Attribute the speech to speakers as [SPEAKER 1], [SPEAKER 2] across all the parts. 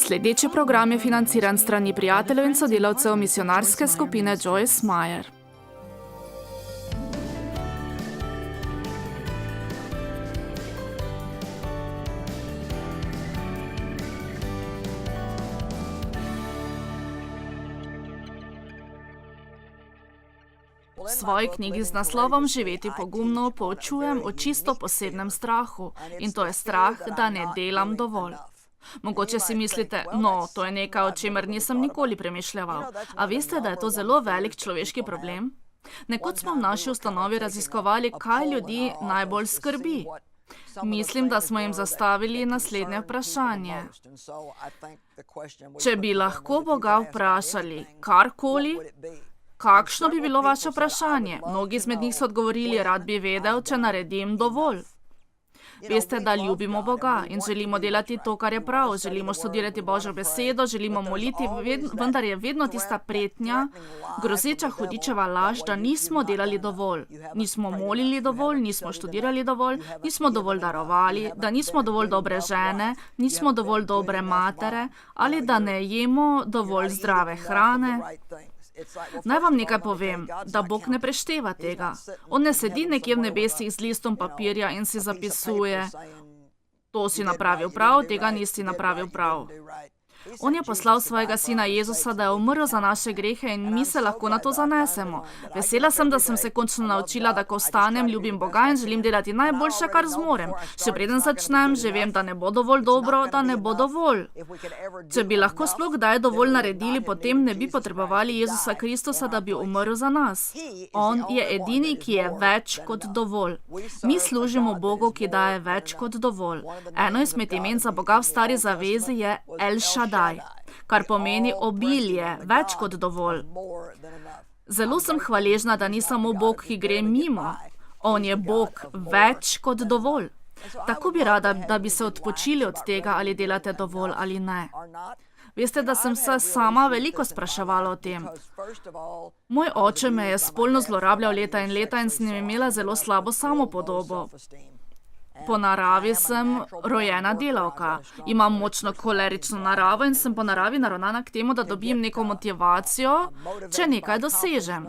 [SPEAKER 1] Sledeči program je financiran strani prijateljev in sodelavcev misionarske skupine Joyce Meyer. V svoji knjigi z naslovom Živeti pogumno poučujem o čisto posebnem strahu, in to je strah, da ne delam dovolj. Mogoče si mislite, no, to je nekaj, o čemer nisem nikoli premišljeval. A veste, da je to zelo velik človeški problem? Nekoč smo v naši ustanovi raziskovali, kaj ljudi najbolj skrbi. Mislim, da smo jim zastavili naslednje vprašanje. Če bi lahko Boga vprašali karkoli, kakšno bi bilo vaše vprašanje? Mnogi izmed njih so odgovorili, rad bi vedel, če naredim dovolj. Veste, da ljubimo Boga in želimo delati to, kar je prav, želimo študirati Božjo besedo, želimo moliti, vendar je vedno tista pretnja, grozeča hudičeva laž, da nismo delali dovolj. Nismo molili dovolj, nismo študirali dovolj, nismo dovolj darovali, da nismo dovolj dobre žene, nismo dovolj dobre matere ali da ne jemo dovolj zdrave hrane. Naj vam nekaj povem, da Bog ne prešteva tega. On ne sedi nekje v nebesih z listom papirja in si zapisuje, to si napravil prav, tega nisi napravil prav. On je poslal svojega sina Jezusa, da je umrl za naše grehe in mi se lahko na to zanesemo. Vesela sem, da sem se končno naučila, da ko vstanem, ljubim Boga in želim delati najboljše, kar zmorem. Še preden začnem, že vem, da ne bo dovolj dobro, da ne bo dovolj. Če bi lahko sploh kdaj dovolj naredili, potem ne bi potrebovali Jezusa Kristusa, da bi umrl za nas. On je edini, ki je več kot dovolj. Mi služimo Bogu, ki daje več kot dovolj. Eno izmed imen za Boga v Stari zavezi je El Shaddai, kar pomeni obilje, več kot dovolj. Zelo sem hvaležna, da ni samo Bog, ki gre mimo. On je Bog več kot dovolj. Tako bi rada, da bi se odpočili od tega, ali delate dovolj ali ne. Veste, da sem se sama veliko spraševala o tem. Moj oče me je spolno zlorabljal leta in sem imela zelo slabo samopodobo. Po naravi sem rojena delavka. Imam močno kolerično naravo in sem po naravi naravnana k temu, da dobim neko motivacijo, če nekaj dosežem.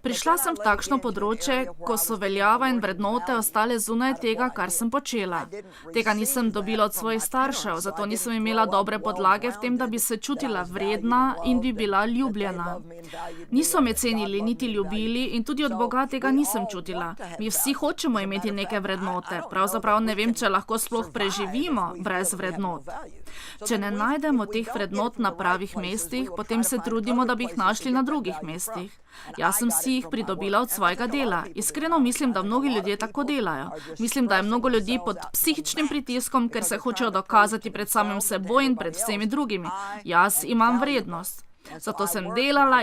[SPEAKER 1] Prišla sem v takšno področje, ko so veljava in vrednote ostale zunaj tega, kar sem počela. Tega nisem dobila od svojih staršev, zato nisem imela dobre podlage v tem, da bi se čutila vredna in bi bila ljubljena. Niso me cenili niti ljubili in tudi od Boga tega nisem čutila. Mi vsi hočemo imeti neke vrednote, pravzaprav ne vem, če lahko sploh preživimo brez vrednot. Če ne najdemo teh vrednot na pravih mestih, potem se trudimo, da bi jih našli na drugih mestih. Jaz sem si jih pridobila od svojega dela. Iskreno mislim, da mnogi ljudje tako delajo. Mislim, da je mnogo ljudi pod psihičnim pritiskom, ker se hočejo dokazati pred samim seboj in pred vsemi drugimi. Jaz imam vrednost. Zato sem delala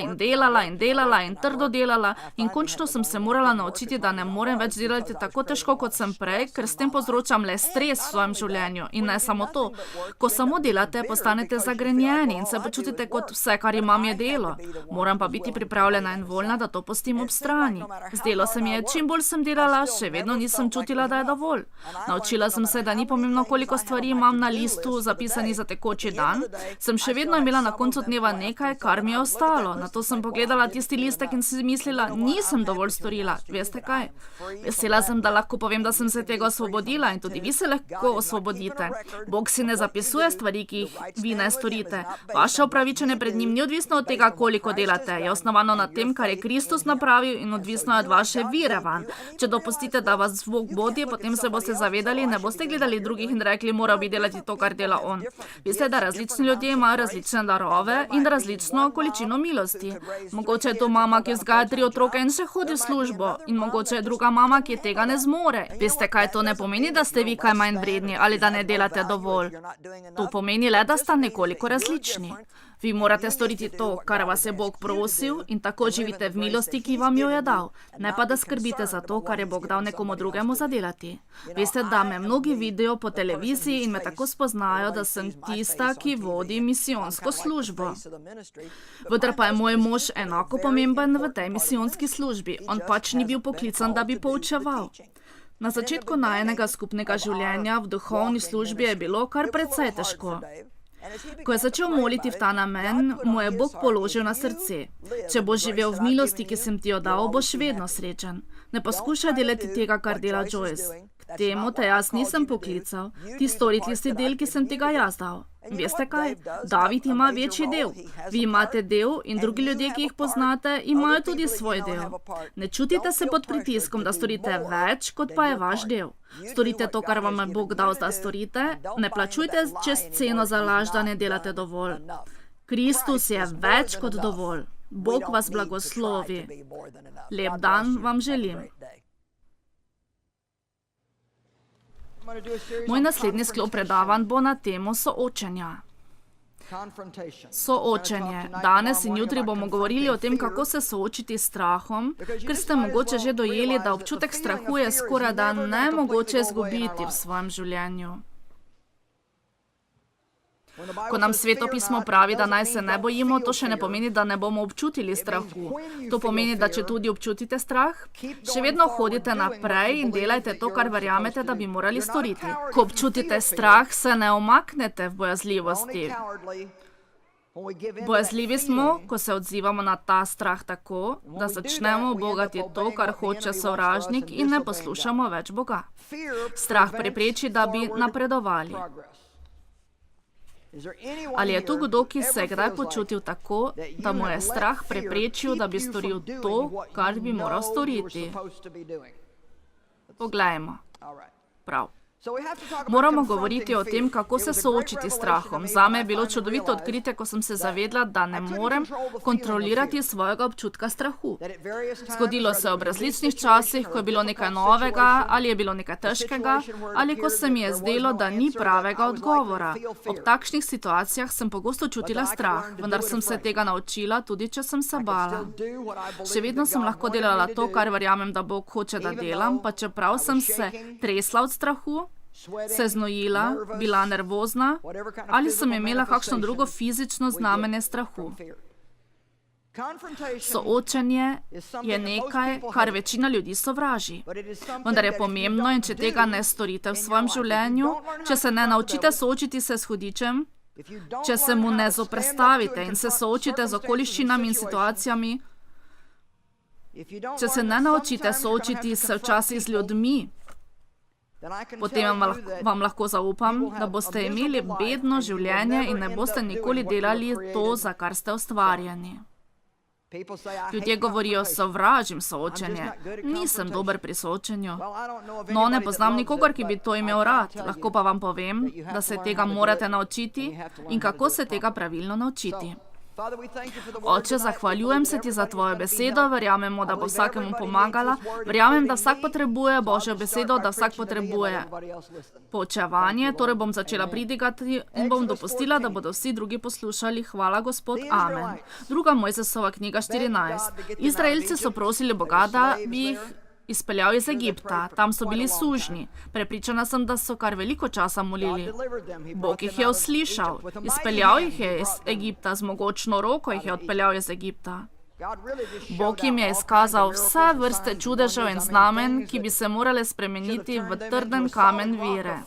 [SPEAKER 1] in trdo delala in končno sem se morala naučiti, da ne morem več delati tako težko, kot sem prej, ker s tem povzročam le stres v svojem življenju. In ne samo to. Ko samo delate, postanete zagrenjeni in se počutite kot vse, kar imam, je delo. Moram pa biti pripravljena in voljna, da to pustim ob strani. Zdelo se mi je, čim bolj sem delala, še vedno nisem čutila, da je dovolj. Naučila sem se, da ni pomembno, koliko stvari imam na listu zapisani za tekoči dan. Sem še vedno imela na koncu dneva nekaj, kar mi je ostalo. Nato sem pogledala tisti listek in si mislila, nisem dovolj storila. Veste kaj? Vesela sem, da lahko povem, da sem se tega osvobodila in tudi vi se lahko osvobodite. Bog si ne zapisuje stvari, ki jih vi ne storite. Vaše upravičenje pred njim ni odvisno od tega, koliko delate. Je osnovano na tem, kar je Kristus napravil in odvisno je od vaše vire vanj. Če dopustite, da vas Bog vodi, potem se boste zavedali, ne boste gledali drugih in rekli, moral bi delati to, kar dela on. Veste, da različni ljudje imajo različne darove in različne količino milosti. Mogoče je to mama, ki vzgaja 3 otroke in še hodi v službo. In mogoče je druga mama, ki tega ne zmore. Veste kaj, to ne pomeni, da ste vi kaj manj vredni ali da ne delate dovolj. To pomeni le, da sta nekoliko različni. Vi morate storiti to, kar vas je Bog prosil in tako živite v milosti, ki vam jo je dal. Ne pa, da skrbite za to, kar je Bog dal nekomu drugemu zadelati. Veste, da me mnogi vidijo po televiziji in me tako spoznajo, da sem tista, ki vodi misijonsko službo. Vendar pa je moj mož enako pomemben v tej misijonski službi. On pač ni bil poklican, da bi poučeval. Na začetku najinega skupnega življenja v duhovni službi je bilo kar precej težko. Ko je začel moliti v ta namen, mu je Bog položil na srce: če boš živel v milosti, ki sem ti jo dal, boš vedno srečen. Ne poskušaj delati tega, kar dela Joyce. K temu te jaz nisem poklical. Ti stori tisti del, ki sem ti ga jaz dal. Veste kaj? David ima večji del. Vi imate del in drugi ljudje, ki jih poznate, imajo tudi svoj del. Ne čutite se pod pritiskom, da storite več, kot pa je vaš del. Storite to, kar vam je Bog dal, da storite. Ne plačujte čez ceno za laž, da ne delate dovolj. Kristus je več kot dovolj. Bog vas blagoslovi. Lep dan vam želim. Moj naslednji sklop predavanj bo na temo soočenja. Soočenje. Danes in jutri bomo govorili o tem, kako se soočiti s strahom, ker ste mogoče že dojeli, da občutek strahu je skorajda nemogoče izgubiti v svojem življenju. Ko nam Svetopismo pravi, da naj se ne bojimo, to še ne pomeni, da ne bomo občutili strahu. To pomeni, da če tudi občutite strah, še vedno hodite naprej in delajte to, kar verjamete, da bi morali storiti. Ko občutite strah, se ne omaknete v bojazljivosti. Bojazljivi smo, ko se odzivamo na ta strah tako, da začnemo bogati to, kar hoče sovražnik, in ne poslušamo več Boga. Strah prepreči, da bi napredovali. Ali je tu kdo, ki se je kdaj počutil tako, da mu je strah preprečil, da bi storil to, kar bi moral storiti? Poglejmo. Prav. Moramo govoriti o tem, kako se soočiti s strahom. Zame je bilo čudovito odkritje, ko sem se zavedla, da ne morem kontrolirati svojega občutka strahu. Zgodilo se ob različnih časih, ko je bilo nekaj novega, ali je bilo nekaj težkega, ali ko se mi je zdelo, da ni pravega odgovora. Ob takšnih situacijah sem pogosto čutila strah, vendar sem se tega naučila, tudi če sem se bala. Še vedno sem lahko delala to, kar verjamem, da Bog hoče, da delam, pa čeprav sem se tresla od strahu, se znojila, bila nervozna ali sem imela kakšno drugo fizično znamenje strahu. Soočenje je nekaj, kar večina ljudi sovraži. Vendar je pomembno, in če tega ne storite v svojem življenju, če se ne naučite soočiti se s hudičem, če se mu ne zoperstavite in se soočite z okoliščinami in situacijami, če se ne naučite soočiti se včasih z ljudmi, potem vam lahko zaupam, da boste imeli bedno življenje in ne boste nikoli delali to, za kar ste ustvarjeni. Ljudje govorijo: sovražim soočenje. Nisem dober pri soočenju. No, ne poznam nikogar, ki bi to imel rad. Lahko pa vam povem, da se tega morate naučiti in kako se tega pravilno naučiti. Oče, zahvaljujem se ti za tvojo besedo, verjamemo, da bo vsakemu pomagala, verjamem, da vsak potrebuje Božjo besedo, da vsak potrebuje poučevanje, torej bom začela pridigati in bom dopustila, da bodo vsi drugi poslušali. Hvala, Gospod. Amen. 2. Mojzesova knjiga 14. Izraelci so prosili Boga, da bi jih izpeljal iz Egipta. Tam so bili sužnji. Prepričana sem, da so kar veliko časa molili. Bog jih je uslišal. Izpeljal jih je iz Egipta, z mogočno roko jih je odpeljal iz Egipta. Bog jim je izkazal vse vrste čudežev in znamen, ki bi se morale spremeniti v trden kamen vere.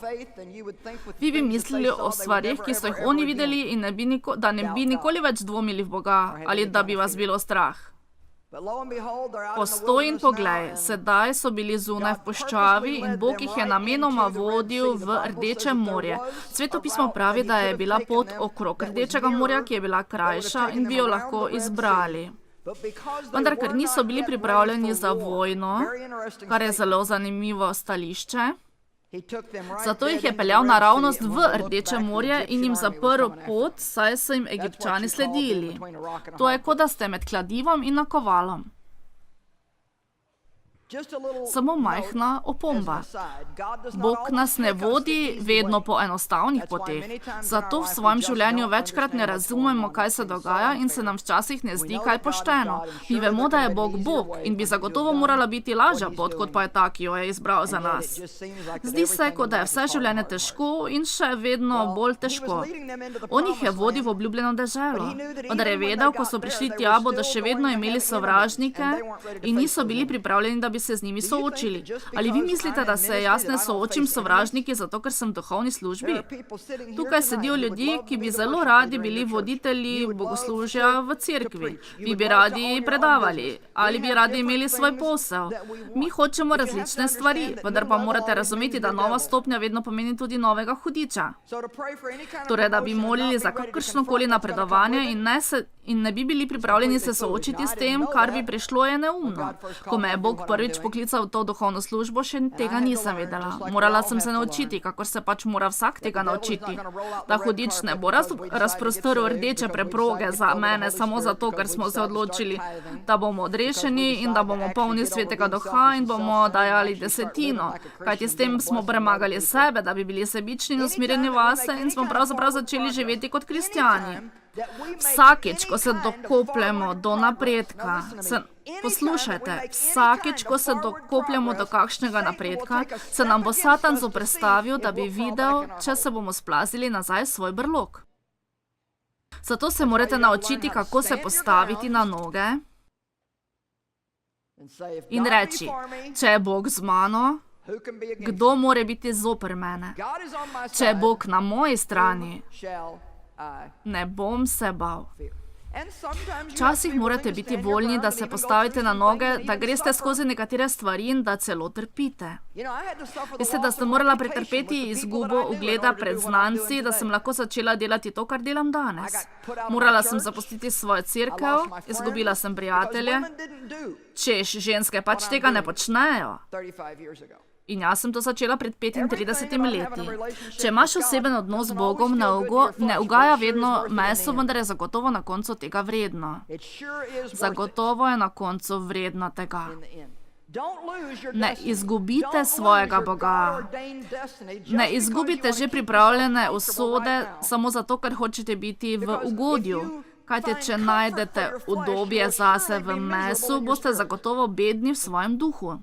[SPEAKER 1] Vi bi mislili o stvarih, ki so jih oni videli, in da ne bi nikoli več dvomili v Boga ali da bi vas bilo strah. Postoj in poglej, sedaj so bili zunaj v puščavi in Bog jih je namenoma vodil v Rdeče morje. Svetopismo pravi, da je bila pot okrog Rdečega morja, ki je bila krajša in bi jo lahko izbrali. Vendar, ker niso bili pripravljeni za vojno, kar je zelo zanimivo stališče, zato jih je peljal naravnost v Rdeče morje in jim zaprl pot, saj so jim Egipčani sledili. To je, kot da ste med kladivom in nakovalom. Samo majhna opomba. Bog nas ne vodi vedno po enostavnih poteh. Zato v svojem življenju večkrat ne razumemo, kaj se dogaja in se nam včasih ne zdi kaj pošteno. Mi vemo, da je Bog Bog in bi zagotovo morala biti lažja pot, kot pa je ta, ki jo je izbral za nas. Zdi se, kot da je vse življenje težko in še vedno bolj težko. On jih je vodil v obljubljeno deželo. Vendar je vedel, ko so prišli tja, bodo še vedno imeli sovražnike in niso bili pripravljeni, da bi se z njimi soočili. Ali vi mislite, da se jaz ne soočim s sovražniki zato, ker sem v duhovni službi? Tukaj sedijo ljudje, ki bi zelo radi bili voditelji bogoslužja v cerkvi. Vi bi radi predavali ali bi radi imeli svoj posel. Mi hočemo različne stvari, vendar pa morate razumeti, da nova stopnja vedno pomeni tudi novega hudiča. Torej, da bi molili za kakršnokoli napredovanje in ne bi bili pripravljeni se soočiti s tem, kar bi prišlo, je neumno. Ko me je Bog prvič poklical v to duhovno službo, še tega nisem vedela. Morala sem se naučiti, kakor se pač mora vsak tega naučiti. Da hudič ne bo razprostrl rdeče preproge za mene samo zato, ker smo se odločili, da bomo odrešeni in da bomo polni svetega duha in bomo dajali desetino. Kajti s tem smo premagali sebe, da bi bili sebični in usmerjeni vase in smo pravzaprav začeli živeti kot kristjani. Vsakič, ko se dokopljemo do napredka, poslušajte, vsakič, ko se dokopljemo do kakšnega napredka, se nam bo Satan zoperstavil, da bi videl, če se bomo splazili nazaj v svoj brlog. Zato se morate naučiti, kako se postaviti na noge in reči, če je Bog z mano, kdo more biti zoper mene? Če je Bog na moji strani, ne bom se bal. Včasih morate biti voljni, da se postavite na noge, da greste skozi nekatere stvari in da celo trpite. Veste, da sem morala pretrpeti izgubo ugleda pred znanci, da sem lahko začela delati to, kar delam danes. Morala sem zapustiti svojo cerkev, izgubila sem prijatelje, češ, ženske pač tega ne počnejo. In jaz sem to začela pred 35 leti. Če imaš oseben odnos z Bogom, ne ugaja vedno meso, vendar je zagotovo na koncu tega vredno. Zagotovo je na koncu vredno tega. Ne izgubite svojega Boga. Ne izgubite že pripravljene usode samo zato, ker hočete biti v ugodju. Kajte, če najdete udobje zase v mesu, boste zagotovo bedni v svojem duhu.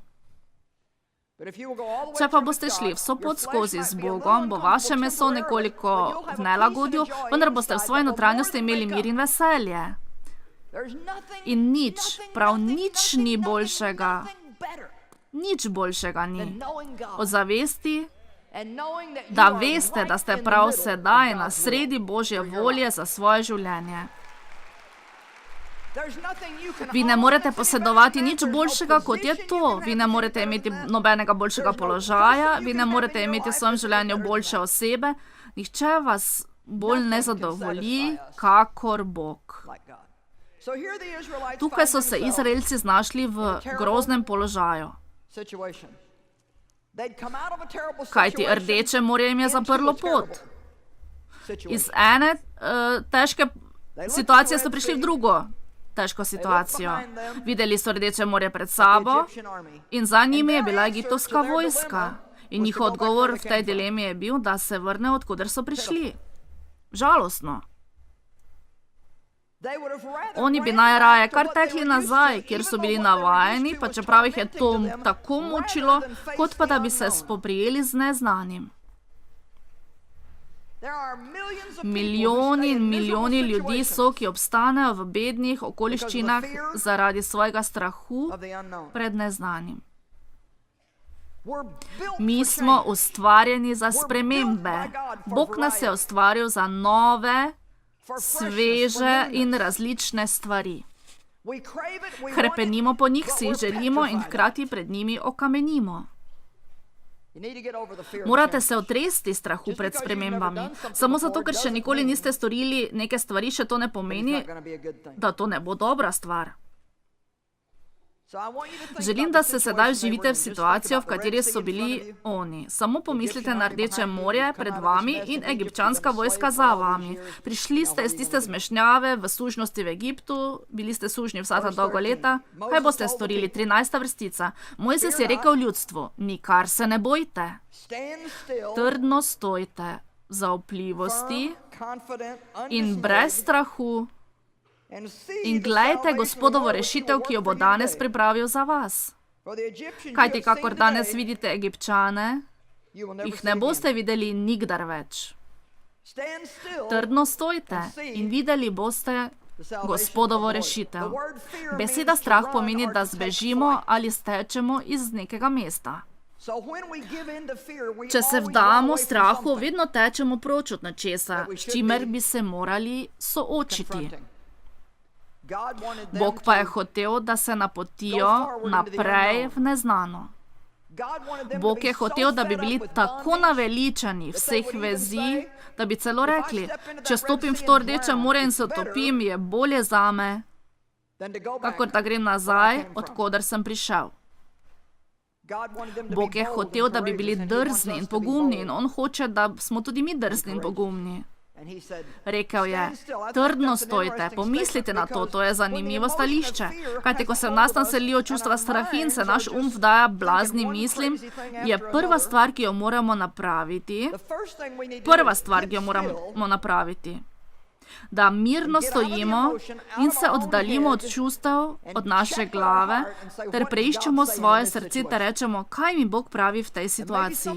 [SPEAKER 1] Če pa boste šli vso pot skozi z Bogom, bo vaše meso nekoliko v nelagodju, vendar boste v svoji notranjosti imeli mir in veselje. In nič, prav nič ni boljšega. Nič boljšega ni. Od zavesti, da veste, da ste prav sedaj na sredi Božje volje za svoje življenje. Vi ne morete posedovati nič boljšega, kot je to. Vi ne morete imeti nobenega boljšega položaja, vi ne morete imeti v svojem življenju boljše osebe. Nihče vas bolj ne zadovolji, kakor Bog. Tukaj so se Izraelci znašli v groznem položaju. Kajti Rdeče morje jim je zaprlo pot. Iz ene težke situacije so prišli v drugo težko situacijo. Videli so Rdeče morje pred sabo in za njimi je bila egiptovska vojska. In njihov odgovor v tej dilemi je bil, da se vrnejo, od koder so prišli. Žalostno. Oni bi najraje kar tekli nazaj, kjer so bili navajeni, pa čeprav jih je to tako mučilo, kot pa da bi se spoprijeli z neznanim. Milijoni in milijoni ljudi so, ki obstanejo v bednih okoliščinah zaradi svojega strahu pred neznanim. Mi smo ustvarjeni za spremembe. Bog nas je ustvaril za nove, sveže in različne stvari. Hrepenimo po njih, si jih želimo in hkrati pred njimi okamenimo. Morate se otresti strahu pred spremembami. Samo zato, ker še nikoli niste storili neke stvari, še to ne pomeni, da to ne bo dobra stvar. Želim, da se sedaj vživite v situacijo, v kateri so bili oni. Samo pomislite na Rdeče morje pred vami in egipčanska vojska za vami. Prišli ste iz tiste zmešnjave v sužnosti v Egiptu, bili ste sužnji vsa ta dolga leta. Kaj boste storili? 13. vrstica. Mojzes je rekel ljudstvu, nikar se ne bojte. Trdno stojte v zaupljivosti in brez strahu. In glejte Gospodovo rešitev, ki jo bo danes pripravil za vas. Kajti, kakor danes vidite Egipčane, jih ne boste videli nikdar več. Trdno stojte in videli boste, Gospodovo rešitev. Beseda strah pomeni, da zbežimo ali stečemo iz nekega mesta. Če se vdamo strahu, vedno tečemo proč od nečesa, s čimer bi se morali soočiti. Bog pa je hotel, da se napotijo naprej v neznano. Bog je hotel, da bi bili tako naveličani vseh vezi, da bi celo rekli, če stopim v to rdeče more in se utopim, je bolje zame, kakor da grem nazaj, od koder sem prišel. Bog je hotel, da bi bili drzni in pogumni in on hoče, da smo tudi mi drzni in pogumni. Rekel je, trdno stojite, pomislite na to, to je zanimivo stališče. Kajti, ko se v nas naselijo čustva strahu in se naš vdaja blaznim mislim, je prva stvar, ki jo moramo napraviti, da mirno stojimo in se oddaljimo od čustev, od naše glave, ter preiščemo svoje srce ter rečemo, kaj mi Bog pravi v tej situaciji.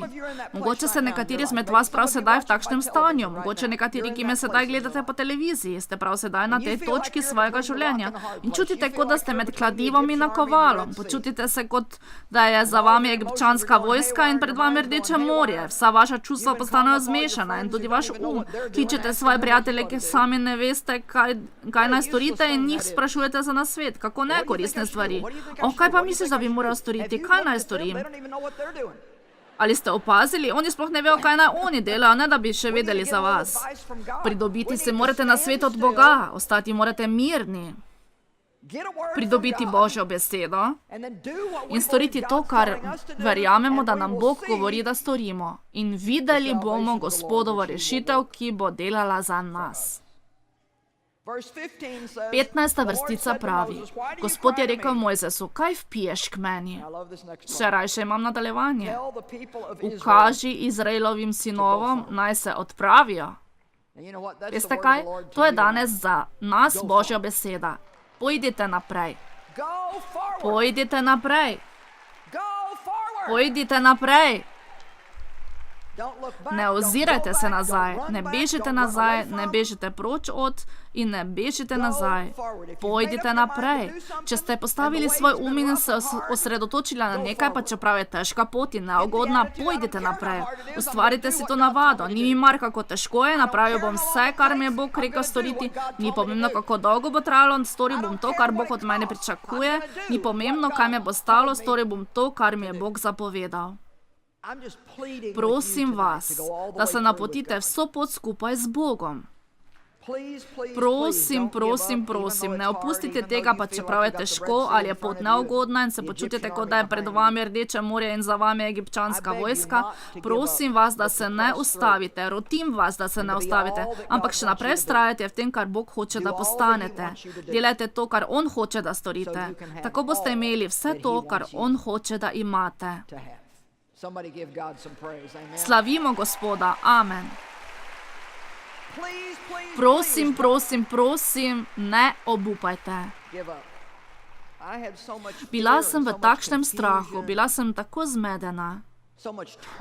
[SPEAKER 1] Mogoče se nekateri izmed vas prav sedaj v takšnem stanju, mogoče nekateri, ki me sedaj gledate po televiziji, ste prav sedaj na tej točki svojega življenja in čutite, kot da ste med kladivom in nakovalom. Počutite se, kot da je za vami egipčanska vojska in pred vami rdeče morje. Vsa vaša čustva postanejo zmešana in tudi vaš Kličete svoje prijatelje, ki sami ne veste, kaj naj storite in njih sprašujete za nasvet, kako ne koristne stvari. Kaj pa misliš, da bi moral storiti? Kaj naj storim? Ali ste opazili? Oni sploh ne vejo, kaj naj oni delajo, ne da bi še vedeli za vas. Pridobiti se morate nasvet od Boga, ostati morate mirni. Pridobiti Božjo besedo in storiti to, kar verjamemo, da nam Bog govori, da storimo. In videli bomo Gospodovo rešitev, ki bo delala za nas. 15. vrstica pravi, Gospod je rekel Mojzesu, kaj vpiješ k meni? Še rajše imam nadaljevanje. Ukaži Izraelovim sinovom, naj se odpravijo. Veste kaj? To je danes za nas Božja beseda. Pojdite naprej. Pojdite naprej. Pojdite naprej. Ne ozirajte se nazaj, ne bežite nazaj, ne bežite proč od in ne bežite nazaj. Pojdite naprej. Če ste postavili svoj in se osredotočili na nekaj, pa čeprav je težka pot in neugodna, pojdite naprej. Ustvarite si to navado. Ni mi mar, kako težko je, napravil bom vse, kar mi je Bog rekel storiti. Ni pomembno, kako dolgo bo trajalo, storil bom to, kar Bog od mene pričakuje. Ni pomembno, kaj me bo stalo, storil bom to, kar mi je Bog zapovedal. Prosim vas, da se napotite vso pot skupaj z Bogom. Prosim, prosim, prosim, ne opustite tega, pa čeprav je težko ali je pot neugodna in se počutite, kot da je pred vami rdeče morje in za vami egipčanska vojska. Prosim vas, da se ne ustavite, rotim vas, da se ne ustavite, ampak še naprej vztrajate v tem, kar Bog hoče, da postanete. Delajte to, kar On hoče, da storite. Tako boste imeli vse to, kar On hoče, da imate. Slavimo Gospoda. Amen. Prosim, prosim, prosim, ne obupajte. Bila sem v takšnem strahu, bila sem tako zmedena.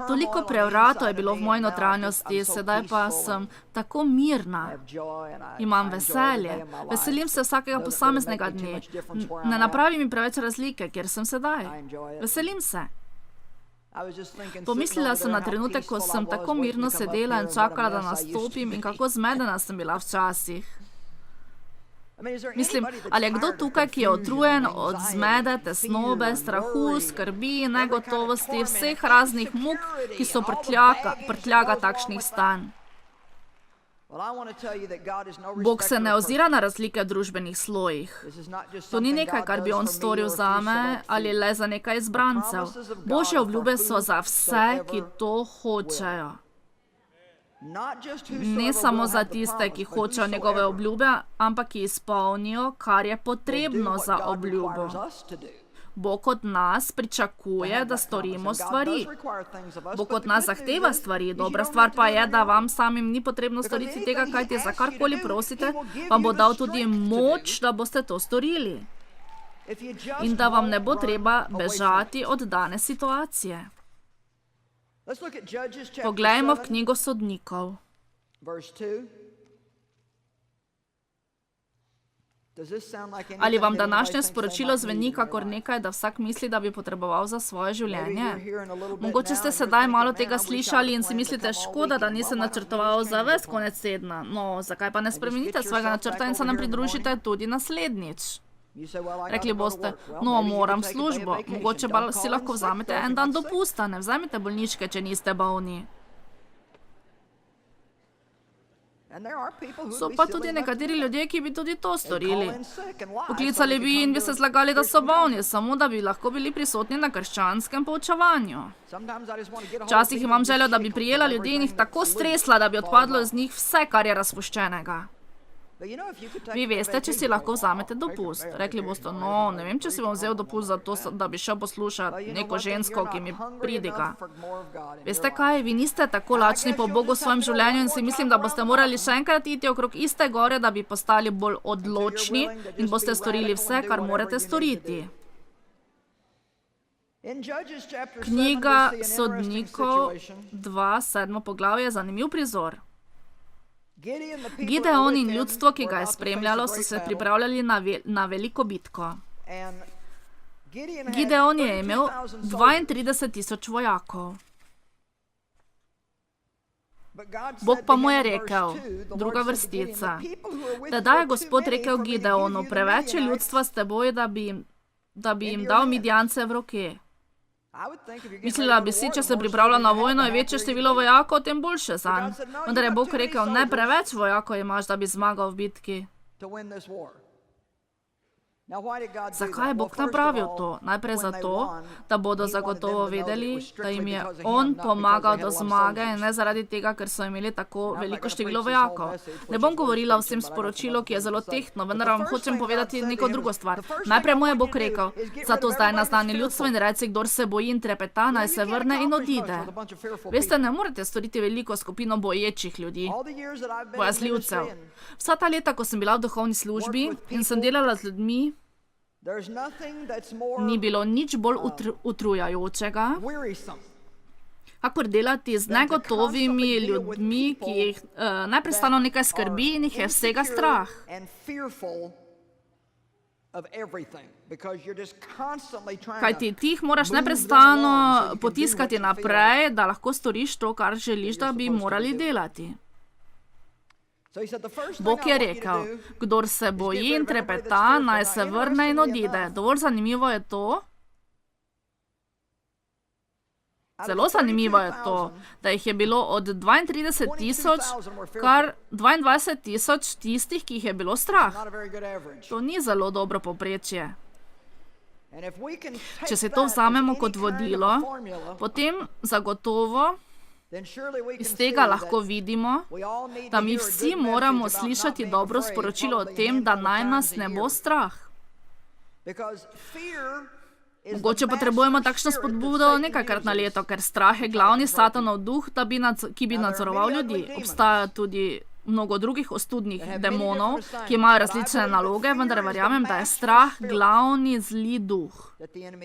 [SPEAKER 1] Toliko prevratov je bilo v moji notranjosti, sedaj pa sem tako mirna. Imam veselje. Veselim se vsakega posameznega dne. Ne napravi mi preveč razlike, kjer sem sedaj. Veselim se. Pomislila sem na trenutek, ko sem tako mirno sedela in čakala, da nastopim in kako zmedena sem bila včasih. Mislim, ali je kdo tukaj, ki je utrujen od zmede, tesnobe, strahu, skrbi, negotovosti, vseh raznih muk, ki so prtljaga takšnih stanj? Bog se ne ozira na razlike v družbenih slojih. To ni nekaj, kar bi On storil zame ali le za nekaj izbrancev. Božje obljube so za vse, ki to hočejo. Ne samo za tiste, ki hočejo njegove obljube, ampak ki izpolnijo, kar je potrebno za obljubo. Bog od nas pričakuje, da storimo stvari. Bog od nas zahteva stvari. Dobra stvar pa je, da vam samim ni potrebno storiti tega, kajti za karkoli prosite, vam bo dal tudi moč, da boste to storili. In da vam ne bo treba bežati od dane situacije. Poglejmo v knjigo Sodnikov. Ali vam današnje sporočilo zveni kakor nekaj, da vsak misli, da bi potreboval za svoje življenje? Mogoče ste sedaj malo tega slišali in si mislite, škoda, da nisem načrtoval za ves konec tedna. No, zakaj pa ne spremenite svojega načrta in se nam pridružite tudi naslednjič? Rekli boste, no, moram službo, mogoče pa si lahko vzamete en dan dopusta, ne vzamite bolniške, če niste bolni. So pa tudi nekateri ljudje, ki bi tudi to storili. Poklicali bi in bi se zlagali, da so bolni, samo da bi lahko bili prisotni na krščanskem poučevanju. Včasih imam željo, da bi prijela ljudi in jih tako stresla, da bi odpadlo iz njih vse, kar je razpuščenega. Vi veste, če si lahko vzamete dopust. Rekli boste, no, ne vem, če si bom vzel dopust za to, da bi šel poslušati neko žensko, ki mi pridiga. Veste kaj, vi niste tako lačni po Bogu v svojem življenju in si mislim, da boste morali še enkrat iti okrog iste gore, da bi postali bolj odločni in boste storili vse, kar morate storiti. Knjiga Sodnikov 2:7 poglavje je zanimiv prizor. Gideon in ljudstvo, ki ga je spremljalo, so se pripravljali na veliko bitko. Gideon je imel 32,000 vojakov. Bog pa mu je rekel, druga vrstica, da je Gospod rekel Gideonu, preveč je ljudstva s teboj, da bi jim dal Midjance v roke. Mislila bi si, če se pripravlja na vojno, je večje število vojakov, tem boljše zanj. Vendar je Bog rekel, ne preveč vojakov imaš, da bi zmagal v bitki. Zakaj je Bog napravil to? Najprej zato, da bodo zagotovo vedeli, da jim je On pomagal do zmage in ne zaradi tega, ker so imeli tako veliko število vojakov. Ne bom govorila o vsem sporočilu, ki je zelo tehtno, vendar vam hočem povedati neko drugo stvar. Najprej mu je Bog rekel, zato zdaj naznani ljudstvo in reci, kdor se boji in trepeta, naj se vrne in odide. Veste, ne morete storiti veliko skupino boječih ljudi, bojazljivcev. Vsa ta leta, ko sem bila v duhovni službi in sem delala z ljudmi, ni bilo nič bolj utrujajočega, kakor delati z negotovimi ljudmi, ki jih neprestano nekaj skrbi in jih je vsega strah. Kajti ti jih moraš neprestano potiskati naprej, da lahko storiš to, kar želiš, da bi morali delati. Bog je rekel, kdor se boji in trepeta, naj se vrne in odide. Dovolj zanimivo je to, zelo zanimivo je to, da jih je bilo od 32,000, kar 22,000 tistih, ki jih je bilo strah. To ni zelo dobro povprečje. Če si to vzamemo kot vodilo, potem zagotovo iz tega lahko vidimo, da mi vsi moramo slišati dobro sporočilo o tem, da naj nas ne bo strah. Mogoče potrebujemo takšno spodbudo nekajkrat na leto, ker strah je glavni satanov duh, ki bi nadzoroval ljudi. Obstaja tudi mnogo drugih ostudnih demonov, ki imajo različne naloge, vendar verjamem, da je strah glavni zli duh,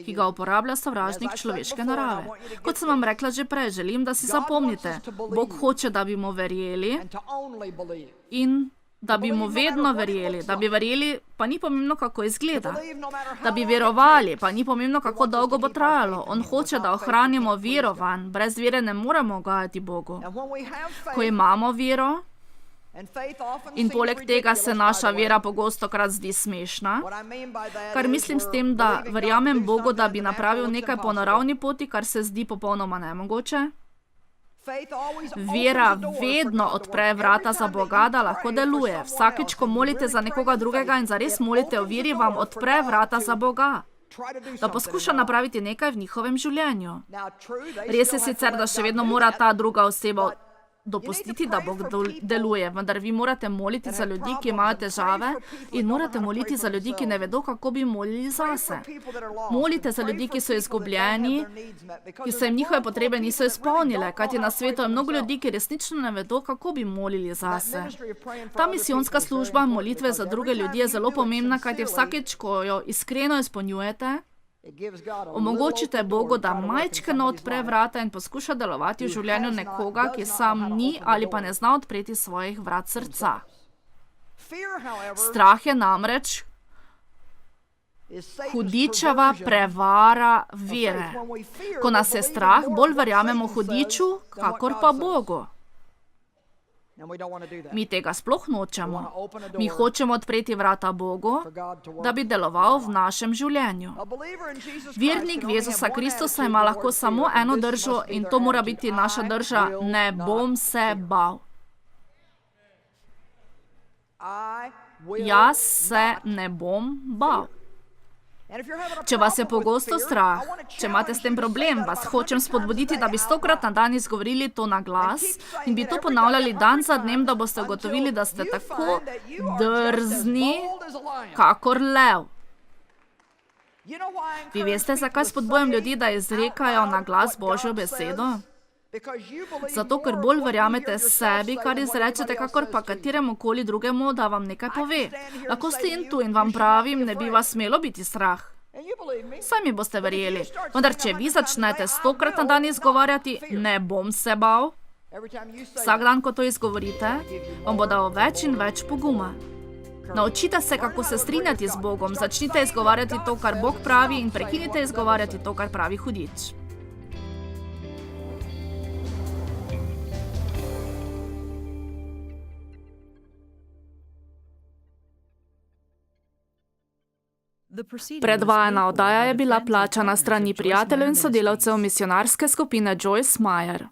[SPEAKER 1] ki ga uporablja sovražnik človeške narave. Kot sem vam rekla že prej, želim, da si zapomnite, Bog hoče, da bi mu verjeli in da bi mu vedno verjeli, da bi verjeli, pa ni pomembno, kako izgleda. Da bi verovali, pa ni pomembno, kako dolgo bo trajalo. On hoče, da ohranimo vero vanj. Brez vere ne moremo ugajati Bogu. Ko imamo vero, in poleg tega se naša vera pogostokrat zdi smešna, kar mislim s tem, da verjamem Bogu, da bi napravil nekaj po naravni poti, kar se zdi popolnoma nemogoče. Vera vedno odpre vrata za Boga, da lahko deluje. Vsakič, ko molite za nekoga drugega in zares molite o veri, vam odpre vrata za Boga, da poskuša napraviti nekaj v njihovem življenju. Res je sicer, da še vedno mora ta druga oseba dopustiti, da Bog deluje, vendar vi morate moliti za ljudi, ki imajo težave, in morate moliti za ljudi, ki ne vedo, kako bi molili zase. Molite za ljudi, ki so izgubljeni, ki se jim njihove potrebe niso izpolnile, kajti na svetu je mnogo ljudi, ki resnično ne vedo, kako bi molili zase. Ta misijonska služba molitve za druge ljudi je zelo pomembna, kajti vsakeč, ko jo iskreno izpolnjujete, omogočite Bogu, da majčkeno odpre vrata in poskuša delovati v življenju nekoga, ki sam ni ali pa ne zna odpreti svojih vrat srca. Strah je namreč hudičeva prevara vere. Ko nas je strah, bolj verjamemo hudiču, kakor pa Bogu. Mi tega sploh nočemo. Mi hočemo odpreti vrata Bogu, da bi deloval v našem življenju. Vernik v Jezusa Kristusa ima lahko samo eno držo in to mora biti naša drža: ne bom se bal. Jaz se ne bom bal. Če vas je pogosto strah, če imate s tem problem, vas hočem spodbuditi, da bi 100-krat na dan izgovorili to na glas in bi to ponavljali dan za dnem, da boste ugotovili, da ste tako drzni, kakor lev. Vi veste, zakaj spodbujam ljudi, da izrekajo na glas Božjo besedo? Zato, ker bolj verjamete sebi, kar izrečete, kakor pa kateremu koli drugemu, da vam nekaj pove. Lahko stojim tu in vam pravim, ne bi vas smelo biti strah. Sami boste verjeli. Vendar, če vi začnete 100-krat na dan izgovarjati, ne bom se bal, vsak dan, ko to izgovorite, vam bo dal več in več poguma. Naučite se, kako se strinjati z Bogom, začnite izgovarjati to, kar Bog pravi, in prekinite izgovarjati to, kar pravi hudič. Predvajana oddaja je bila plačana s strani prijateljev in sodelavcev misionarske skupine Joyce Meyer.